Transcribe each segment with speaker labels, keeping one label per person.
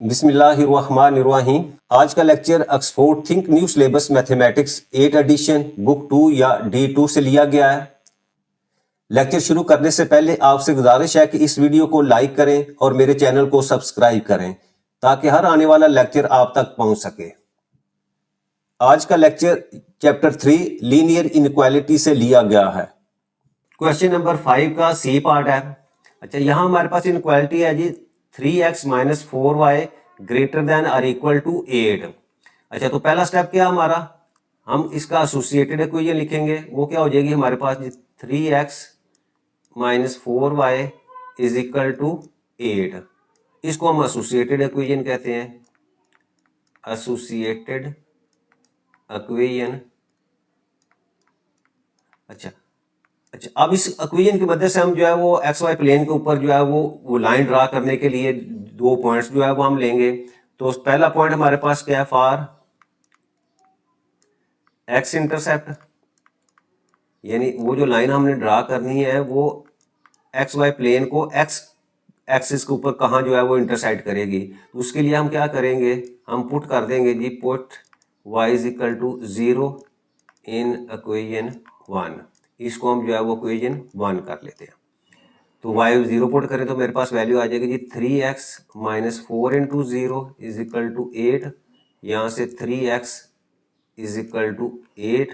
Speaker 1: बिस्मिल्लाहिर्रहमानिर्रहीम। आज का lecture Oxford think new syllabus mathematics 8 addition book 2 या D2 से लिया गया है। लेक्चर शुरू करने से पहले आपसे गुजारिश है कि इस वीडियो को लाइक करें और मेरे चैनल को सब्सक्राइब करें ताकि हर आने वाला लेक्चर आप तक पहुंच सके। आज का लेक्चर चैप्टर 3 लीनियर इनइक्वालिटी से लिया गया है। क्वेश्चन नंबर 5 का सी पार्ट है। अच्छा, यहां हमारे पास इनइक्वालिटी है जी 3x minus 4y greater then और इक्वल टू 8। अच्छा, तो पहला स्टेप क्या हमारा, हम इसका एसोसिएटेड इक्वेशन लिखेंगे। वो क्या हो जाएगी हमारे पास जी 3x minus 4y is equal to 8। इसको हम एसोसिएटेड इक्वेशन कहते हैं, एसोसिएटेड इक्वेशन। अच्छा, अब इस इक्वेशन की मदद से हम जो है वो एक्स वाई प्लेन के ऊपर जो है वो लाइन ड्रा करने के लिए दो पॉइंट्स जो है वो हम लेंगे। तो पहला पॉइंट हमारे पास क्या है, फॉर एक्स इंटरसेप्ट, यानी वो जो लाइन हमने ड्रा करनी है वो एक्स वाई प्लेन को एक्स एक्सिस के ऊपर कहाँ जो है वो इंटरसेक्ट करेगी। तो उसके लिए हम क्या करेंगे, हम पुट कर देंगे जी put y is equal to 0 in equation 1। इसको हम जो है वो इक्वेशन 1 कर लेते हैं। तो y 0 पुट करें तो मेरे पास वैल्यू आ जाएगी जी 3x minus 4 into 0 is equal to 8। यहाँ से 3x इज इक्वल टू 8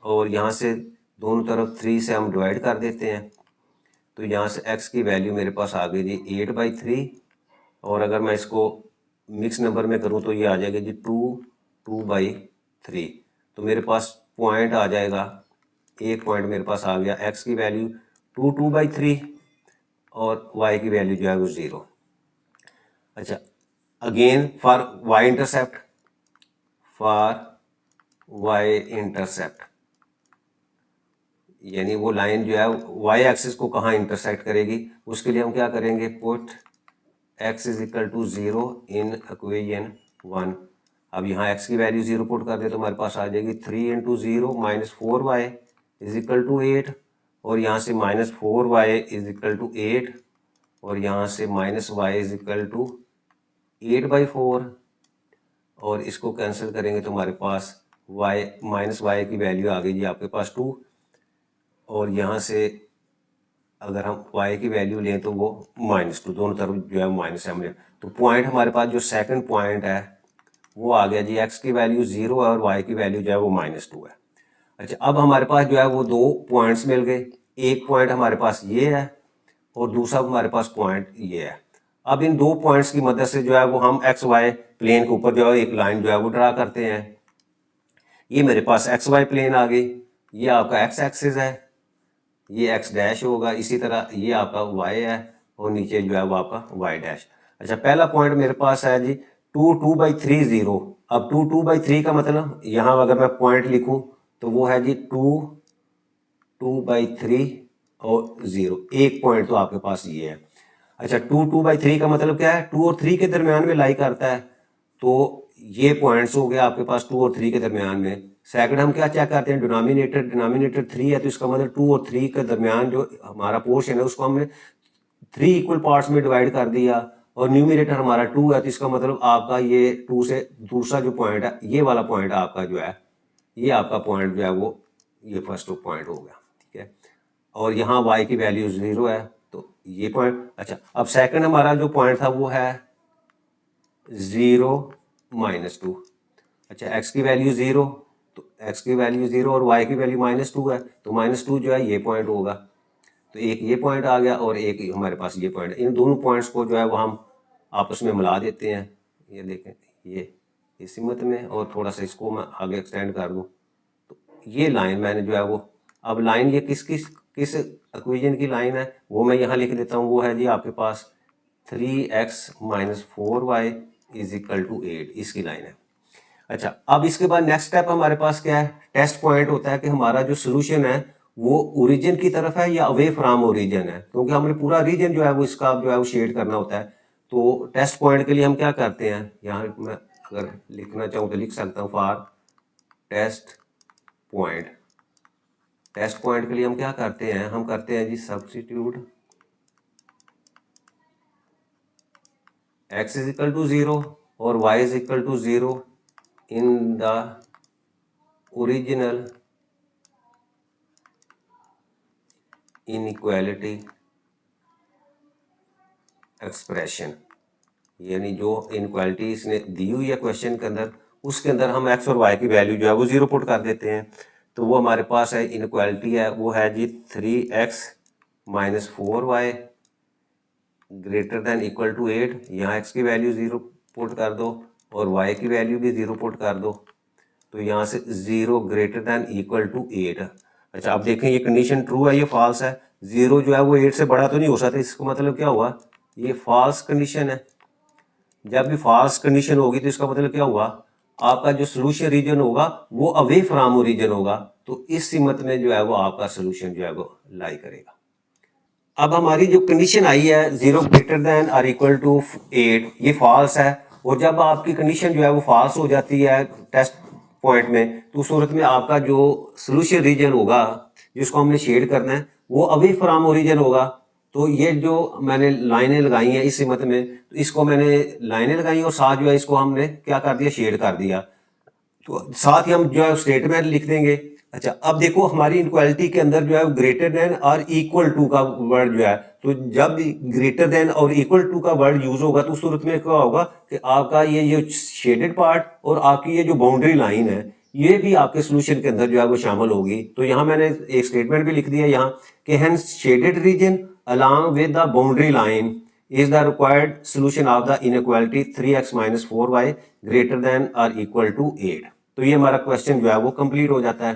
Speaker 1: और यहाँ से दोनों तरफ 3 से हम डिवाइड कर देते हैं। तो यहाँ से x की वैल्यू मेरे पास आ गई जी 8/3। और अगर मैं इसको मिक्स नंबर में करूँ तो ये आ जाएगा जी 2/3। तो मेरे पास पॉइंट आ जाएगा, एक पॉइंट मेरे पास आ गया, x की वैल्यू 2/3 और y की वैल्यू जो है वो 0। अच्छा, अगेन फॉर y इंटरसेप्ट, यानी वो लाइन जो है y एक्सिस को कहाँ इंटरसेक्ट करेगी, उसके लिए हम क्या करेंगे, put x is equal to 0 in equation 1। अब यहाँ x की वैल्यू 0 पुट कर दे तो हमारे पास आ जाएगी 3 into 0 minus 4y is equal to 8। और यहाँ से minus 4y is equal to 8 और यहाँ से minus Y is equal to 8/4। और इसको कैंसिल करेंगे तो हमारे पास y माइनस वाई की वैल्यू आ गई जी आपके पास 2। और यहाँ से अगर हम y की वैल्यू लें तो वो -2, दोनों तरफ जो है माइनस है। तो पॉइंट हमारे पास जो सेकंड पॉइंट है वो आ गया जी x की वैल्यू 0 है और y की वैल्यू जो है वो -2 है। अच्छा, अब हमारे पास जो है वो दो पॉइंट्स मिल गए। एक पॉइंट हमारे पास ये है और दूसरा हमारे पास पॉइंट ये है। अब इन दो पॉइंट्स की मदद से जो है वो हम एक्स वाई प्लेन के ऊपर जो है एक लाइन जो है वो ड्रा करते हैं। ये मेरे पास एक्स वाई प्लेन आ गई, ये आपका एक्स एक्सिस है, ये एक्स डैश होगा, इसी तरह ये आपका वाई है और नीचे जो है वो आपका वाई डैश। अच्छा, पहला पॉइंट मेरे पास है जी 2/3 0। अब 2/3 का मतलब यहाँ अगर मैं पॉइंट लिखूँ तो वो है जी 2/3 और 0, एक पॉइंट तो आपके पास ये है। अच्छा, 2/3 का मतलब क्या है, 2 और 3 के दरमियान में लाई करता है। तो ये पॉइंट्स हो गया आपके पास 2 और 3 के दरमियान में। सेकंड हम क्या चेक करते हैं, डिनोमिनेटर 3 है तो इसका मतलब 2 और 3 के दरमियान जो हमारा पोर्शन है उसको हमने 3 इक्वल पार्ट्स में डिवाइड कर दिया। और न्यूमिनेटर हमारा 2 है तो इसका मतलब आपका ये 2 से दूसरा जो पॉइंट है, ये वाला पॉइंट आपका जो है, ये आपका पॉइंट जो है वो ये फर्स्ट पॉइंट हो गया। ठीक है, और यहाँ y की वैल्यू 0 है तो ये पॉइंट। अच्छा, अब सेकंड हमारा जो पॉइंट था वो है 0 -2। अच्छा, x की वैल्यू 0 तो x की वैल्यू 0 और y की वैल्यू -2 है तो -2 जो है ये पॉइंट होगा। तो एक ये पॉइंट आ गया और एक हमारे पास ये पॉइंट। इन दोनों पॉइंट्स को जो है वो हम आपस में मिला देते हैं। ये देखें, ये इस सिमत में, और थोड़ा सा इसको मैं आगे एक्सटेंड कर दूँ तो ये लाइन मैंने जो है वो, अब लाइन ये किस इक्वेशन की लाइन है वो मैं यहाँ लिख देता हूँ। वो है जी आपके पास 3x minus 4y is equal to 8, इसकी लाइन है। अच्छा, अब इसके बाद नेक्स्ट स्टेप हमारे पास क्या है, टेस्ट पॉइंट होता है कि हमारा जो सोल्यूशन है वो ओरिजिन की तरफ है या अवे फ्रॉम ओरिजिन है, क्योंकि हमने पूरा रीजन जो है वो इसका जो है वो शेड करना होता है। तो टेस्ट पॉइंट के लिए हम क्या करते हैं, यहाँ मैं अगर लिखना चाहूँ तो लिख सकता हूँ, for test point. Test point के लिए हम क्या करते हैं, हम करते हैं जी substitute x is equal to 0 और y is equal to 0 in the original inequality expression, यानी जो इनइक्वालिटी इसने दी हुई है क्वेश्चन के अंदर, उसके अंदर हम x और y की वैल्यू जो है वो 0 पुट कर देते हैं। तो वो हमारे पास है इनइक्वालिटी है, वो है जी 3x minus 4y greater than equal to 8। यहाँ x की वैल्यू 0 पुट कर दो और y की वैल्यू भी 0 पुट कर दो, तो यहाँ से 0 ग्रेटर देन इक्वल टू 8। अच्छा, अब देखें ये कंडीशन ट्रू है, ये फॉल्स है। 0 जो है वो 8 से बड़ा तो नहीं हो सकता, इसका मतलब क्या हुआ, ये फॉल्स कंडीशन है। जब भी फॉल्स कंडीशन होगी तो इसका मतलब क्या हुआ, आपका जो सोल्यूशन रीजन होगा वो अवे फ्रॉम ओरिजिन होगा, तो इस सीमत में जो है वो आपका सोल्यूशन जो है वो लाई करेगा। अब हमारी जो कंडीशन आई है 0 ग्रेटर देन और इक्वल टू 8, ये फॉल्स है। और जब आपकी कंडीशन जो है वो फॉल्स हो जाती है टेस्ट पॉइंट में, तो उस सूरत में आपका जो सोल्यूशन रीजन होगा जिसको हमने शेड करना है वो अवे फ्रॉम ओरिजिन होगा। तो ये जो मैंने लाइनें लगाई हैं इस सिमत में, तो इसको मैंने लाइनें लगाई और साथ जो है इसको हमने क्या कर दिया, शेड कर दिया। तो साथ ही हम जो है स्टेटमेंट लिख देंगे। अच्छा, अब देखो हमारी इनक्वालिटी के अंदर जो है ग्रेटर देन और इक्वल टू का वर्ड जो है, तो जब ग्रेटर देन और इक्वल टू का वर्ड यूज होगा तो उस सूरत में क्या होगा कि आपका ये जो शेडेड पार्ट और आपकी ये जो बाउंड्री लाइन है ये भी आपके सोल्यूशन के अंदर जो है वो शामिल होगी। तो यहाँ मैंने एक स्टेटमेंट भी लिख दिया यहाँ कि hence shaded region along with the boundary line is the required solution of the inequality 3x minus 4y greater than or equal to 8। तो ये हमारा क्वेश्चन जो है वो कंप्लीट हो जाता है।